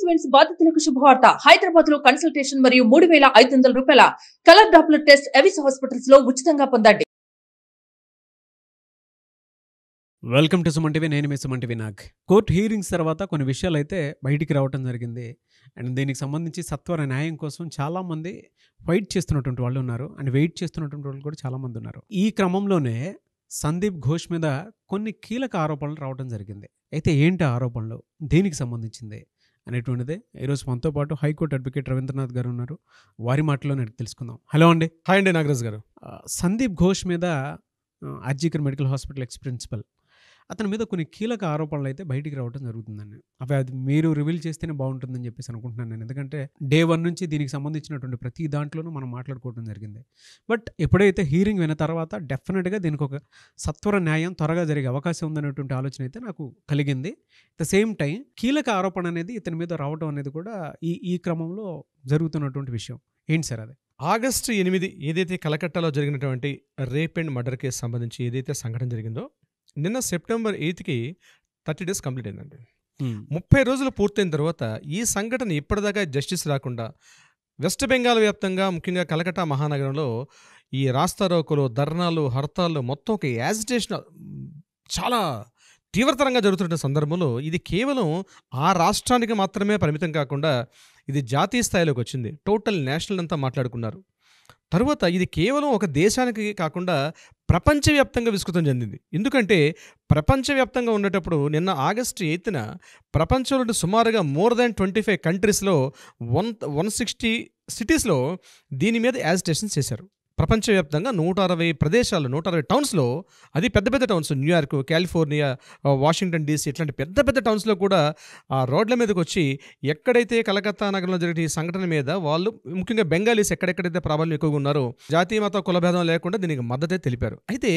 August events బాధితులకు శుభవార్త. హైదరాబాద్ లో కన్సల్టేషన్ మరియు 3,500 రూపాయల colour Doppler test Avis hospitals లో ఉచితంగా పొందండి. Welcome to Suman TV. నేను మీ Suman TV Nag. Court hearings తర్వాత కొన్ని విషయాలు అయితే బయటికి రావడం జరిగింది. అండ్ దీనికి సంబంధించి సత్వర న్యాయం కోసం చాలామంది ఫైట్ చేస్తున్నటువంటి వాళ్ళు ఉన్నారు. అండ్ వెయిట్ చేస్తున్నటువంటి వాళ్ళు కూడా చాలామంది ఉన్నారు. ఈ క్రమంలోనే సందీప్ ఘోష్ మీద కొన్ని కీలక ఆరోపణలు రావడం జరిగింది. అయితే ఏంటి ఆరోపణలు, దేనికి సంబంధించింది అనేటువంటిదే ఈరోజు మనతో పాటు హైకోర్టు అడ్వకేట్ రవీంద్రనాథ్ గారు ఉన్నారు. వారి మాటలోనే తెలుసుకుందాం. హలో అండి. హాయ్ అండి నాగరాజ్ గారు. సందీప్ ఘోష్ మీద RG Kar medical hospital X principal అతని మీద కొన్ని కీలక ఆరోపణలు అయితే బయటికి రావడం జరుగుతుందండి. అది మీరు రివీల్ చేస్తేనే బాగుంటుందని చెప్పేసి అనుకుంటున్నాను నేను. ఎందుకంటే డే 1 నుంచి దీనికి సంబంధించినటువంటి ప్రతి దాంట్లోనూ మనం మాట్లాడుకోవడం జరిగింది. బట్ ఎప్పుడైతే హీరింగ్ విన్న తర్వాత డెఫినెట్గా దీనికి ఒక సత్వర న్యాయం త్వరగా జరిగే అవకాశం ఉందనేటువంటి ఆలోచన అయితే నాకు కలిగింది. అట్ ద సేమ్ టైం కీలక ఆరోపణ అనేది ఇతని మీద రావడం అనేది కూడా ఈ క్రమంలో జరుగుతున్నటువంటి విషయం. ఏంటి సార్ అది? ఆగస్టు 8 ఏదైతే కలకట్టాలో జరిగినటువంటి రేప్ అండ్ మర్డర్ కేసు సంబంధించి ఏదైతే సంఘటన జరిగిందో, నిన్న సెప్టెంబర్ 8కి 30 days కంప్లీట్ అయిందండి. 30 రోజులు పూర్తయిన తర్వాత ఈ సంఘటన ఇప్పటిదాకా జస్టిస్ రాకుండా వెస్ట్ బెంగాల్ వ్యాప్తంగా, ముఖ్యంగా కలకట్టా మహానగరంలో ఈ రాస్తారోకోలు, ధర్నాలు, హర్తాళ్ళు మొత్తం ఒక యాజిటేషన్ చాలా తీవ్రతరంగా జరుగుతున్న సందర్భంలో ఇది కేవలం ఆ రాష్ట్రానికి మాత్రమే పరిమితం కాకుండా ఇది జాతీయ స్థాయిలోకి వచ్చింది. టోటల్ నేషనల్ అంతా మాట్లాడుకున్నారు. తరువాత ఇది కేవలం ఒక దేశానికి కాకుండా ప్రపంచవ్యాప్తంగా విస్తృతం చెందింది. ఎందుకంటే ప్రపంచవ్యాప్తంగా ఉండేటప్పుడు నిన్న ఆగస్టు 8న ప్రపంచంలో సుమారుగా మోర్ దాన్ 25 కంట్రీస్లో 160 సిటీస్లో దీని మీద యాజిటేషన్ చేశారు. ప్రపంచవ్యాప్తంగా 160 ప్రదేశాలు, 160 టౌన్స్లో, అది పెద్ద పెద్ద towns, New York, California, Washington DC, ఇట్లాంటి పెద్ద పెద్ద టౌన్స్లో కూడా ఆ రోడ్ల మీదకి వచ్చి ఎక్కడైతే కలకత్తా నగరంలో జరిగే ఈ సంఘటన మీద వాళ్ళు, ముఖ్యంగా బెంగాలీస్ ఎక్కడెక్కడైతే ప్రాబల్యం ఎక్కువగా ఉన్నారో, జాతీయ మత కులభేదం లేకుండా దీనికి మద్దతే తెలిపారు. అయితే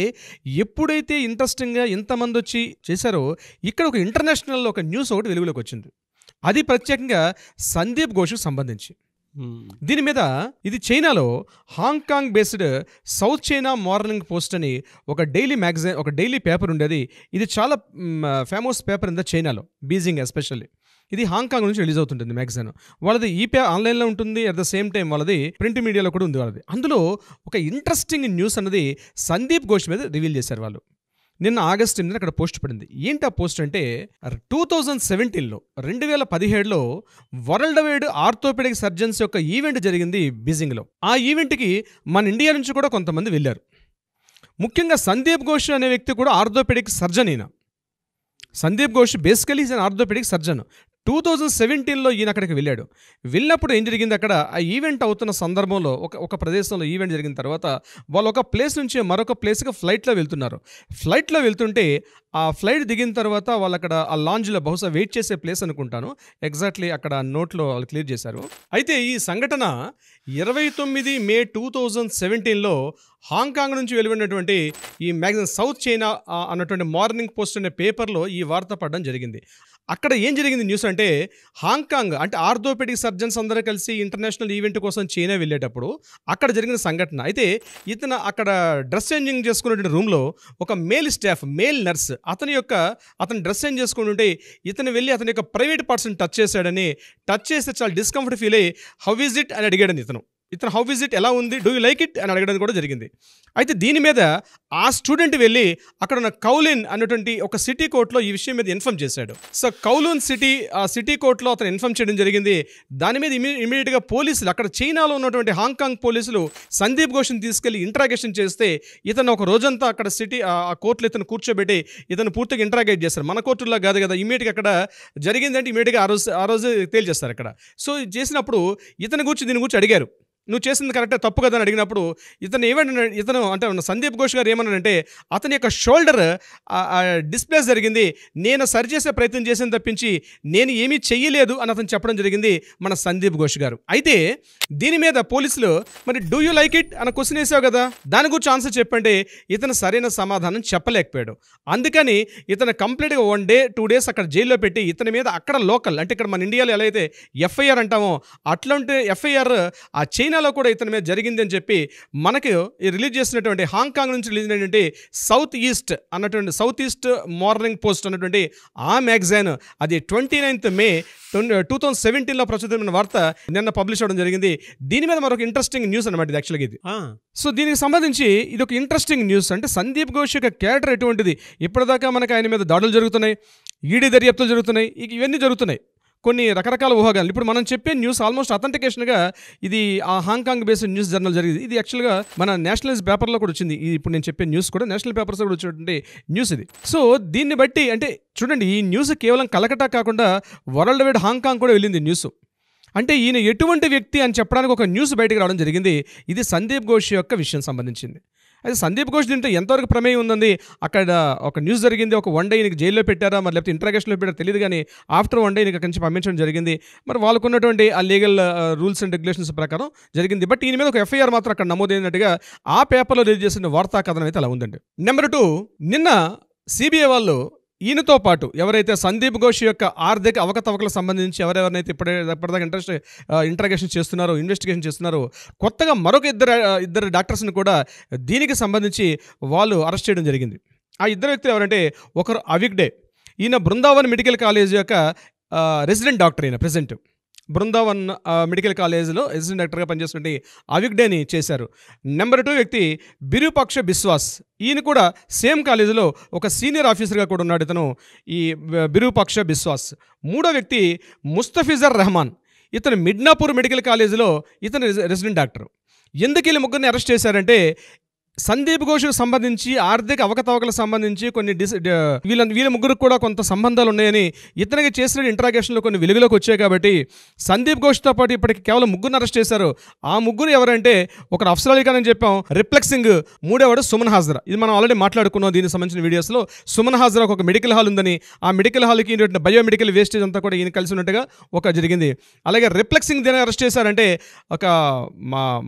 ఎప్పుడైతే ఇంట్రెస్టింగ్గా ఇంతమంది వచ్చి చేశారో, ఇక్కడ ఒక ఇంటర్నేషనల్ ఒక న్యూస్ ఒకటి వెలుగులోకి వచ్చింది. అది ప్రత్యేకంగా సందీప్ ఘోష్కు సంబంధించి. దీని మీద ఇది చైనాలో Hong Kong based south China morning post అని ఒక డైలీ మ్యాగజైన్, ఒక డైలీ పేపర్ ఉండేది. ఇది చాలా ఫేమస్ పేపర్ ఇన్ ద చైనాలో, బీజింగ్ ఎస్పెషల్లీ. ఇది హాంకాంగ్ నుంచి రిలీజ్ అవుతుంటుంది మ్యాగజైన్. వాళ్ళది ఆన్లైన్లో ఉంటుంది, అట్ ద సేమ్ టైం వాళ్ళది ప్రింట్ మీడియాలో కూడా ఉంది వాళ్ళది. అందులో ఒక ఇంట్రెస్టింగ్ న్యూస్ అన్నది సందీప్ ఘోష్ మీద రివీల్ చేశారు వాళ్ళు. నిన్న ఆగస్టు 8న అక్కడ పోస్ట్ పడింది. ఏంటి ఆ పోస్ట్ అంటే, 2017లో 2017లో వరల్డ్ వైడ్ ఆర్థోపెడిక్ సర్జన్స్ యొక్క ఈవెంట్ జరిగింది బీజింగ్లో. ఆ ఈవెంట్కి మన ఇండియా నుంచి కూడా కొంతమంది వెళ్ళారు. ముఖ్యంగా సందీప్ ఘోష్ అనే వ్యక్తి కూడా ఆర్థోపెడిక్ సర్జన్. ఈయన Sandeep Ghosh basically is an orthopaedic surgeon. 2017లో ఈయన అక్కడికి వెళ్ళాడు. వెళ్ళినప్పుడు ఏం జరిగింది, అక్కడ ఆ ఈవెంట్ అవుతున్న సందర్భంలో ఒక ప్రదేశంలో ఈవెంట్ జరిగిన తర్వాత వాళ్ళు ఒక ప్లేస్ నుంచి మరొక ప్లేస్కి ఫ్లైట్లో వెళ్తున్నారు. ఫ్లైట్లో వెళ్తుంటే ఆ ఫ్లైట్ దిగిన తర్వాత వాళ్ళు అక్కడ ఆ లాంజ్లో, బహుశా వెయిట్ చేసే ప్లేస్ అనుకుంటాను, ఎగ్జాక్ట్లీ అక్కడ నోట్లో వాళ్ళు క్లియర్ చేశారు. అయితే ఈ సంఘటన 29 మే 2017లో హాంకాంగ్ నుంచి వెలువడినటువంటి ఈ మ్యాగజైన్ సౌత్ చైనా అన్నటువంటి మార్నింగ్ పోస్ట్ అనే పేపర్లో ఈ వార్త పడడం జరిగింది. అక్కడ ఏం జరిగింది న్యూస్ అంటే, హాంకాంగ్ అంటే ఆర్థోపెడిక్ సర్జన్స్ అందరూ కలిసి ఇంటర్నేషనల్ ఈవెంట్ కోసం చైనా వెళ్ళేటప్పుడు అక్కడ జరిగిన సంఘటన. అయితే ఇతను అక్కడ డ్రెస్ చేంజింగ్ చేసుకునే రూమ్లో ఒక మేల్ స్టాఫ్, మేల్ నర్స్, అతను డ్రెస్ చేంజ్ చేసుకుని ఉంటే ఇతను వెళ్ళి అతని యొక్క ప్రైవేట్ పార్ట్స్ని టచ్ చేశాడని, టచ్ చేస్తే చాలా డిస్కంఫర్ట్ ఫీల్ అయ్యి హౌ ఈజ్ ఇట్ అని అడిగాడని ఇతను హౌ ఈజ్ ఇట్, ఎలా ఉంది, డూ యూ లైక్ ఇట్ అని అడగడం కూడా జరిగింది. అయితే దీని మీద ఆ స్టూడెంట్ వెళ్ళి అక్కడ ఉన్న కౌలిన్ అనేటువంటి ఒక సిటీ కోర్టులో ఈ విషయం మీద ఇన్ఫార్మ్ చేశాడు. సో కౌలూన్ సిటీ కోర్టులో అతను ఇన్ఫార్మ్ చేయడం జరిగింది. దాని మీద ఇమీడియట్గా పోలీసులు, అక్కడ చైనాలో ఉన్నటువంటి హాంకాంగ్ పోలీసులు సందీప్ ఘోష్ని తీసుకెళ్లి ఇంట్రాగేషన్ చేస్తే, ఇతను ఒక రోజంతా అక్కడ ఆ కోర్టులో ఇతను కూర్చోబెట్టి ఇతను పూర్తిగా ఇంట్రాగేట్ చేస్తారు. మన కోర్టుల్లో కాదు కదా, ఇమీడియట్గా అక్కడ జరిగిందంటే ఇమీడియట్గా ఆ రోజు తేల్చేస్తారు అక్కడ. సో చేసినప్పుడు దీని గురించి అడిగారు, నువ్వు చేసింది కరెక్టే, తప్పు కదా అని అడిగినప్పుడు ఇతను అంటే సందీప్ ఘోష్ గారు ఏమన్నాడంటే, అతని యొక్క షోల్డర్ డిస్ప్లేస్ జరిగింది, నేను సరిచేసే ప్రయత్నం చేసిన తప్పించి నేను ఏమీ చెయ్యలేదు అని అతను చెప్పడం జరిగింది మన సందీప్ ఘోష్ గారు. అయితే దీని మీద పోలీసులు, మరి డూ యూ లైక్ ఇట్ అని క్వశ్చన్ వేసావు కదా, దాని గురించి ఆన్సర్ చెప్పంటే ఇతను సరైన సమాధానం చెప్పలేకపోయాడు. అందుకని ఇతను కంప్లీట్గా 1 day 2 days అక్కడ జైల్లో పెట్టి ఇతని మీద అక్కడ లోకల్, అంటే ఇక్కడ మన ఇండియాలో ఎలా అయితే ఎఫ్ఐఆర్ అంటామో అట్లాంటి ఎఫ్ఐఆర్ ఆ చైనా చైనాలో కూడా ఇతని మీద జరిగింది అని చెప్పి మనకి రిలీజ్ చేసినటువంటి హాంకాంగ్ నుంచి రిలీజ్ అయినటువంటి సౌత్ ఈస్ట్ మార్నింగ్ పోస్ట్ అన్నటువంటి ఆ మ్యాగజైన్ అది 29th May 2017లో ప్రచురితమైన వార్త నిన్న పబ్లిష్ అవ్వడం జరిగింది. దీని మీద మరొక ఇంట్రెస్టింగ్ న్యూస్ అనమాట ఇది యాక్చువల్గా ఇది. సో దీనికి సంబంధించి ఇది ఒక ఇంట్రెస్టింగ్ న్యూస్. అంటే సందీప్ ఘోష్ యొక్క క్యారెక్టర్ ఎటువంటిది, ఇప్పటిదాకా మనకు ఆయన మీద దాడులు జరుగుతున్నాయి, ఈడీ దర్యాప్తులు జరుగుతున్నాయి, ఇవన్నీ జరుగుతున్నాయి, కొన్ని రకరకాల ఊహాగాలు. ఇప్పుడు మనం చెప్పే న్యూస్ ఆల్మోస్ట్ అథెంటికేషన్గా ఇది ఆ హాంకాంగ్ బేస్డ్ న్యూస్ జర్నల్ జరిగింది. ఇది యాక్చువల్గా మన నేషనల్ పేపర్లో కూడా వచ్చింది. ఇప్పుడు నేను చెప్పే న్యూస్ కూడా నేషనల్ పేపర్స్ కూడా వచ్చినటువంటి న్యూస్ ఇది. సో దీన్ని బట్టి అంటే చూడండి, ఈ న్యూస్ కేవలం కలకట్టా కాకుండా వరల్డ్ వైడ్ హాంకాంగ్ కూడా వెళ్ళింది న్యూస్. అంటే ఈయన ఎటువంటి వ్యక్తి అని చెప్పడానికి ఒక న్యూస్ బయటకు రావడం జరిగింది. ఇది సందీప్ ఘోష్ యొక్క విషయం సంబంధించింది. అయితే సందీప్ ఘోష్ దీంట్లో ఎంతవరకు ప్రమేయం ఉందండి, అక్కడ ఒక న్యూస్ జరిగింది, ఒక 1 day ఈయనకి జైల్లో పెట్టారా మరి లేకపోతే ఇంట్రాగేషన్లో పెట్టారా తెలియదు, కానీ ఆఫ్టర్ 1 day ఈయనకి అక్కడి నుంచి పంపించడం జరిగింది. మరి వాళ్ళకు ఉన్నటువంటి ఆ లీగల్ రూల్స్ అండ్ రెగ్యులేషన్స్ ప్రకారం జరిగింది. బట్ ఈయన మీద ఒక FIR మాత్రం అక్కడ నమోదైనట్టుగా ఆ పేపర్లో రిలీజ్ చేసిన వార్తా కథనం అయితే అలా ఉందండి. నెంబర్ 2, నిన్న CBI వాళ్ళు ఈయనతో పాటు ఎవరైతే సందీప్ ఘోష్ యొక్క ఆర్థిక అవకతవకలకు సంబంధించి ఎవరెవరినైతే ఇప్పటిదాకా ఇంట్రాగేషన్ చేస్తున్నారో, ఇన్వెస్టిగేషన్ చేస్తున్నారో, కొత్తగా మరొక ఇద్దరు డాక్టర్స్ని కూడా దీనికి సంబంధించి వాళ్ళు అరెస్ట్ చేయడం జరిగింది. ఆ ఇద్దరు వ్యక్తులు ఎవరంటే, ఒకరు అవిగ్డే, ఈయన బృందావన్ మెడికల్ కాలేజ్ యొక్క రెసిడెంట్ డాక్టర్, ఈయన ప్రెజెంట్ బృందావన్ మెడికల్ కాలేజ్లో రెసిడెంట్ డాక్టర్గా పనిచేస్తున్న అవిగ్డేని చేశారు. నెంబర్ 2 వ్యక్తి బిరూపాక్ష బిశ్వాస్, ఈయన కూడా సేమ్ కాలేజీలో ఒక సీనియర్ ఆఫీసర్గా కూడా ఉన్నాడు ఇతను, ఈ బిరూపాక్ష బిశ్వాస్. 3వ వ్యక్తి ముస్తఫిజర్ రెహమాన్, ఇతను మిడ్నాపూర్ మెడికల్ కాలేజీలో ఇతను రెసిడెంట్ డాక్టర్. ఎందుకు వీళ్ళు ముగ్గురిని అరెస్ట్ చేశారంటే, సందీప్ ఘోష్కు సంబంధించి ఆర్థిక అవకతవకలకు సంబంధించి కొన్ని వీళ్ళ ముగ్గురికి కూడా కొంత సంబంధాలు ఉన్నాయని ఇతనికి చేసిన ఇంట్రాగేషన్లో కొన్ని వెలుగులోకి వచ్చాయి. కాబట్టి సందీప్ ఘోష్తో పాటు ఇప్పటికి కేవలం 3 అరెస్ట్ చేశారు. ఆ 3 ఎవరంటే, ఒకరు అఫ్సర్ అలీ ఖాన్ అని చెప్పాం, రిప్లెక్సింగ్, 3వవాడు సుమన్ హాజ్రా. ఇది మనం ఆల్రెడీ మాట్లాడుకున్నాం దీనికి సంబంధించిన వీడియోస్లో. సుమన్ హాజ్రాకు ఒక మెడికల్ హాల్ ఉందని, ఆ మెడికల్ హాల్కి బయోమెడికల్ వేస్టేజ్ అంతా కూడా ఈయన కలిసి ఉన్నట్టుగా ఒక జరిగింది. అలాగే రిప్లెక్సింగ్ దేని అరెస్ట్ చేశారంటే, ఒక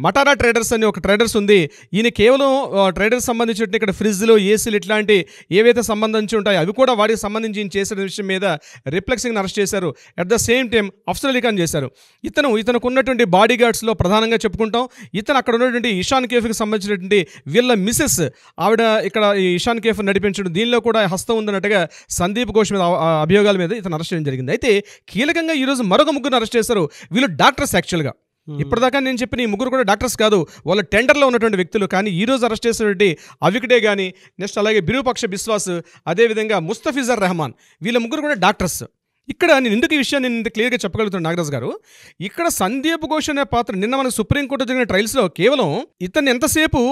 మటారా ట్రేడర్స్ అని ఒక ట్రేడర్స్ ఉంది. ఈయన కేవలం ట్రేడర్స్ సంబంధించిన ఇక్కడ ఫ్రిడ్జ్లు, ఏసీలు ఇట్లాంటి ఏవైతే సంబంధించి ఉంటాయో అవి కూడా వాటికి సంబంధించి చేసిన విషయం మీద రిప్లెక్సింగ్ అరెస్ట్ చేశారు. At the same time Afsar Ali Khan చేశారు. ఇతనికి ఉన్నటువంటి బాడీ గార్డ్స్లో ప్రధానంగా చెప్పుకుంటాం, ఇతను అక్కడ ఉన్నటువంటి ఇషాన్ కేఫ్కి సంబంధించినటువంటి వీళ్ళ మిసెస్, ఆవిడ ఇక్కడ ఈ ఇషాన్ కేఫ్ నడిపించడం, దీనిలో కూడా హస్తం ఉందన్నట్టుగా సందీప్ ఘోష్ మీద అభియోగాల మీద ఇతను అరెస్ట్ చేయడం జరిగింది. అయితే కీలకంగా ఈరోజు మరొక 3 అరెస్ట్ చేశారు. వీళ్ళు డాక్టర్స్ యాక్చువల్గా. ఇప్పటిదాకా నేను చెప్పిన ఈ 3 కూడా డాక్టర్స్ కాదు, వాళ్ళ టెండర్లో ఉన్నటువంటి వ్యక్తులు. కానీ ఈరోజు అరెస్ట్ చేసినటువంటి అవిగ్డే కానీ, నెక్స్ట్ అలాగే బిరూపక్ష బిశ్వాస్, అదేవిధంగా ముస్తఫిజర్ రెహమాన్, వీళ్ళ 3 కూడా డాక్టర్స్. ఇక్కడ నేను ఎందుకు ఈ విషయాన్ని నేను క్లియర్గా చెప్పగలుగుతున్నాను నాగరాజు గారు, ఇక్కడ సందీప్ ఘోష్ అనే పాత్ర నిన్న మనకు సుప్రీంకోర్టు జరిగిన ట్రయల్స్లో కేవలం ఇతన్ని ఎంతసేపు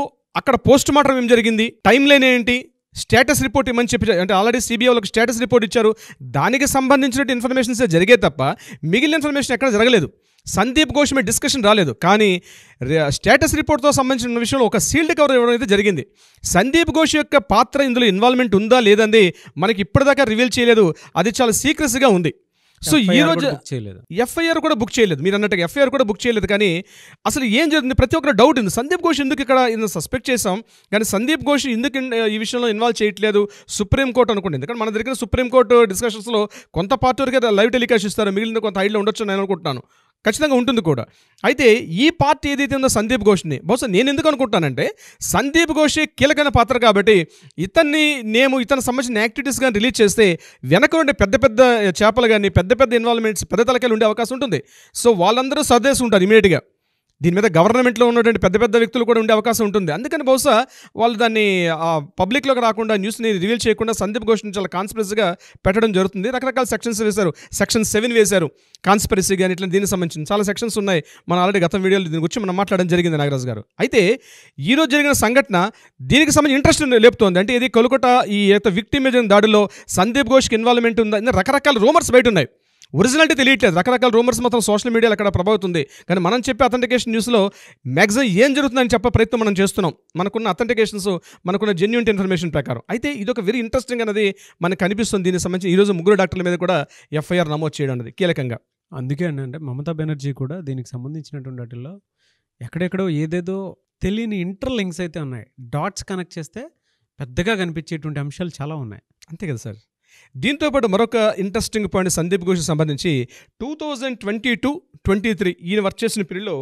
అక్కడ పోస్ట్ మార్టం ఏం జరిగింది, టైం లైన్ ఏంటి, స్టేటస్ రిపోర్ట్ ఇవ్వమని చెప్పి, అంటే ఆల్రెడీ CBI వాళ్ళకి స్టేటస్ రిపోర్ట్ ఇచ్చారు, దానికి సంబంధించిన ఇన్ఫర్మేషన్స్ జరిగే తప్ప మిగిలిన ఇన్ఫర్మేషన్ ఎక్కడ జరగలేదు. సందీప్ ఘోష్ మీద డిస్కషన్ రాలేదు. కానీ స్టేటస్ రిపోర్ట్తో సంబంధించిన విషయంలో ఒక సీల్డ్ కవర్ ఇవ్వడం అయితే జరిగింది. సందీప్ ఘోష్ యొక్క పాత్ర ఇందులో ఇన్వాల్వ్మెంట్ ఉందా లేదండి మనకి ఇప్పటిదాకా రివీల్ చేయలేదు, అది చాలా సీక్రెట్స్గా ఉంది. సో ఈ రోజు FIR కూడా బుక్ చేయలేదు, మీరు అన్నట్టుగా FIR కూడా బుక్ చేయలేదు. కానీ అసలు ఏం జరుగుతుంది, ప్రతి ఒక్కరు డౌట్ ఉంది. సందీప్ ఘోష్ ఎందుకు ఇక్కడ సస్పెక్ట్ చేసాం, కానీ సందీప్ ఘోష్ ఎందుకు ఈ విషయంలో ఇన్వాల్వ్ చేయట్లేదు సుప్రీంకోర్టు అనుకోండి. ఎందుకంటే మన దగ్గర సుప్రీంకోర్టు డిస్కషన్స్లో కొంత పార్టీ వరకు లైవ్ టెలికాస్ట్ ఇస్తారు, మిగిలిన కొంత హైడ్లో ఉండొచ్చు నేను అనుకుంటున్నాను, ఖచ్చితంగా ఉంటుంది కూడా. అయితే ఈ పార్టీ ఏదైతే ఉందో సందీప్ ఘోష్ని, బహుశా నేను ఎందుకు అనుకుంటానంటే, సందీప్ ఘోషే కీలకమైన పాత్ర కాబట్టి ఇతను సంబంధించిన యాక్టివిటీస్ కానీ రిలీజ్ చేస్తే వెనక ఉండే పెద్ద పెద్ద చేపలు కానీ, పెద్ద పెద్ద ఇన్వాల్వ్మెంట్స్, పెద్ద తలకాయలు ఉండే అవకాశం ఉంటుంది. సో వాళ్ళందరూ సర్దేసి ఉంటారు ఇమీడియట్గా. దీని మీద గవర్నమెంట్లో ఉన్నటువంటి పెద్ద పెద్ద వ్యక్తులు కూడా ఉండే అవకాశం ఉంటుంది. అందుకని బహుశా వాళ్ళు దాన్ని పబ్లిక్లోకి రాకుండా, న్యూస్ని రివీల్ చేయకుండా సందీప్ ఘోష్ని చాలా కాన్స్పిరసీగా పెట్టడం జరుగుతుంది. రకరకాల సెక్షన్స్ వేశారు, Section 7 వేశారు, కాన్స్పిరసీ కానీ ఇట్లా దీనికి సంబంధించిన చాలా సెక్షన్స్ ఉన్నాయి. మనం ఆల్రెడీ గత వీడియోలో దీని గురించి మనం మాట్లాడడం జరిగింది నాగరాజు గారు. అయితే ఈరోజు జరిగిన సంఘటన దీనికి సంబంధించి ఇంట్రెస్ట్ లేపుతోంది. అంటే ఇది కోల్కతా ఈ విక్టిమ్ దాడిలో సందీప్ ఘోష్కి ఇన్వాల్వ్మెంట్ ఉందా, రకరకాల రూమర్స్ బయట ఉన్నాయి. ఒరిజినాలిటీ తెలియట్లేదు, రకరకాల రూమర్స్ మొత్తం సోషల్ మీడియాలో అక్కడ ప్రభావితుంది. కానీ మనం చెప్పే అథెంటికేషన్ న్యూస్లో మ్యాక్సిమం ఏం జరుగుతుందని చెప్పే ప్రయత్నం మనం చేస్తున్నాం, మనకున్న అథెంటికేషన్స్, మనకున్న జెన్యూన్ ఇన్ఫర్మేషన్ ప్రకారం. అయితే ఇది ఒక వెరీ ఇంట్రెస్టింగ్ అనేది మనకు కనిపిస్తుంది. దీనికి సంబంధించి ఈరోజు 3 డాక్టర్ల మీద కూడా FIR నమోదు చేయడం అనేది కీలకంగా. అందుకే అంటే మమతా బెనర్జీ కూడా దీనికి సంబంధించినటువంటి వాటిల్లో ఎక్కడెక్కడో ఏదేదో తెలియని ఇంటర్లింక్స్ అయితే ఉన్నాయి. డాట్స్ కనెక్ట్ చేస్తే పెద్దగా కనిపించేటువంటి అంశాలు చాలా ఉన్నాయి. అంతే కదా సార్. దీంతోపాటు మరొక ఇంట్రెస్టింగ్ పాయింట్ సందీప్ ఘోష్కి సంబంధించి 2022 23 ఈయన వర్క్ చేసిన పీరియడ్లో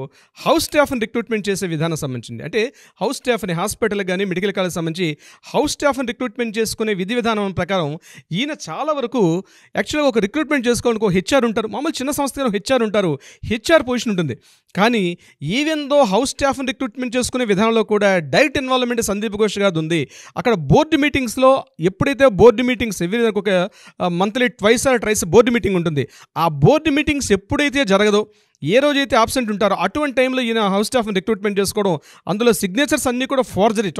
హౌస్ స్టాఫ్ని రిక్రూట్మెంట్ చేసే విధానం సంబంధించింది. అంటే హౌస్ స్టాఫ్ని హాస్పిటల్ కానీ మెడికల్ కాలేజ్ సంబంధించి హౌస్ స్టాఫ్ని రిక్రూట్మెంట్ చేసుకునే విధి విధానం ప్రకారం ఈయన చాలా వరకు యాక్చువల్గా ఒక రిక్రూట్మెంట్ చేసుకోవడానికి ఒక హెచ్ఆర్ ఉంటారు, మామూలు చిన్న సంస్థలో హెచ్ఆర్ ఉంటారు, హెచ్ఆర్ పొజిషన్ ఉంటుంది. కానీ ఈవెన్ దో హౌస్ స్టాఫ్ని రిక్రూట్మెంట్ చేసుకునే విధానంలో కూడా డైరెక్ట్ ఇన్వాల్వ్మెంట్ సందీప్ ఘోష్ గారిది ఉంది. అక్కడ బోర్డు మీటింగ్స్లో ఎప్పుడైతే బోర్డు మీటింగ్స్ ఎవ్రీ ఒక monthly twice or tries board meeting ఉంటుంది, ఆ బోర్డు మీటింగ్స్ ఎప్పుడైతే జరగదో, ఏ రోజైతే ఆబ్సెంట్ ఉంటారో అటువంటి టైంలో ఈయన హౌస్ స్టాఫ్ని రిక్రూట్మెంట్ చేసుకోవడం, అందులో సిగ్నేచర్స్ అన్నీ కూడా ఫోర్జరీ,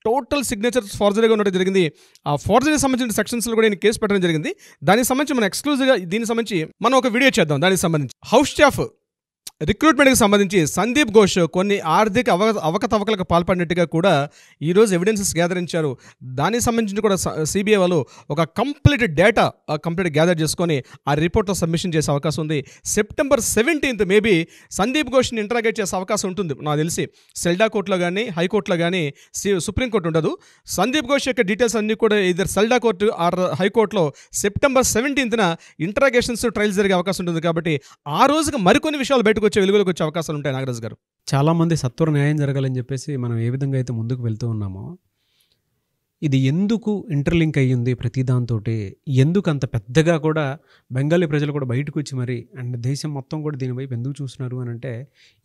టోటల్ సిగ్నేచర్స్ ఫోర్జరీగా ఉండడం జరిగింది. ఆ ఫోర్జరీ సంబంధించిన సెక్షన్స్లో కూడా ఈయన కేసు పెట్టడం జరిగింది. దానికి సంబంధించి మనం ఎక్స్క్లూజివ్గా దీనికి సంబంధించి మనం ఒక వీడియో చేద్దాం. దానికి సంబంధించి హౌస్ స్టాఫ్ రిక్రూట్మెంట్కి సంబంధించి సందీప్ ఘోష్ కొన్ని ఆర్థిక అవకతవకలకు పాల్పడినట్టుగా కూడా ఈరోజు ఎవిడెన్సెస్ గ్యాదరించారు. దానికి సంబంధించి కూడా సిబిఐ వాళ్ళు ఒక కంప్లీట్ డేటా గ్యాదర్ చేసుకొని ఆ రిపోర్ట్లో సబ్మిషన్ చేసే అవకాశం ఉంది. సెప్టెంబర్ 17th మేబీ సందీప్ ఘోష్ని ఇంటరాగేట్ చేసే అవకాశం ఉంటుంది. నాకు తెలిసి సెల్డా కోర్టులో కానీ హైకోర్టులో కానీ సుప్రీంకోర్టు ఉండదు. సందీప్ ఘోష్ యొక్క డీటెయిల్స్ అన్నీ కూడా ఇద్దరు సెల్డా కోర్టు ఆర్ హైకోర్టులో సెప్టెంబర్ 17th ఇంటరాగేషన్స్ ట్రయల్స్ జరిగే అవకాశం ఉంటుంది. కాబట్టి ఆ రోజుకి మరికొన్ని విషయాలు బయటకు వెలుగులోకి వచ్చే అవకాశాలు ఉంటాయి. నాగరాజు గారు, చాలామంది సత్వర న్యాయం జరగాలని చెప్పేసి మనం ఏ విధంగా అయితే ముందుకు వెళ్తూ ఉన్నామో, ఇది ఎందుకు ఇంటర్లింక్ అయ్యింది ప్రతి దాంతో, ఎందుకు అంత పెద్దగా కూడా బెంగాలీ ప్రజలు కూడా బయటకు వచ్చి మరి అండ్ దేశం మొత్తం కూడా దీని వైపు ఎందుకు చూస్తున్నారు అని అంటే,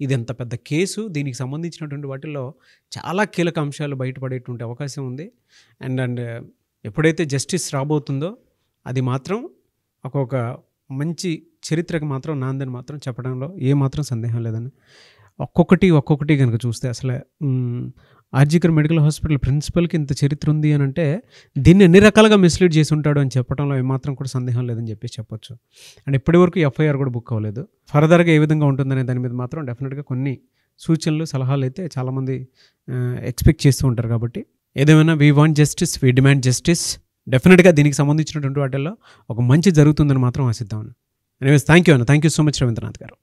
ఇది ఎంత పెద్ద కేసు, దీనికి సంబంధించినటువంటి వాటిల్లో చాలా కీలక అంశాలు బయటపడేటువంటి అవకాశం ఉంది. అండ్ ఎప్పుడైతే జస్టిస్ రాబోతుందో అది మాత్రం ఒక మంచి చరిత్రకు మాత్రం నాందని మాత్రం చెప్పడంలో ఏమాత్రం సందేహం లేదని. ఒక్కొక్కటి కనుక చూస్తే అసలు ఆర్జికర్ మెడికల్ హాస్పిటల్ ప్రిన్సిపల్కి ఇంత చరిత్ర ఉంది అని అంటే దీన్ని ఎన్ని రకాలుగా మిస్లీడ్ చేసి ఉంటాడు అని చెప్పడంలో ఏమాత్రం కూడా సందేహం లేదని చెప్పేసి చెప్పొచ్చు. అండ్ ఇప్పటివరకు ఎఫ్ఐఆర్ కూడా బుక్ అవ్వలేదు. ఫర్దర్గా ఏ విధంగా ఉంటుందనే దాని మీద మాత్రం డెఫినెట్గా కొన్ని సూచనలు సలహాలు అయితే చాలామంది ఎక్స్పెక్ట్ చేస్తూ ఉంటారు. కాబట్టి ఏదేమైనా we want justice, we demand justice. డెఫినెట్గా దీనికి సంబంధించినటువంటి వాటిల్లో ఒక మంచి జరుగుతుందని మాత్రం ఆశిద్దామని. Anyways thank you so much Ravindranath గారు.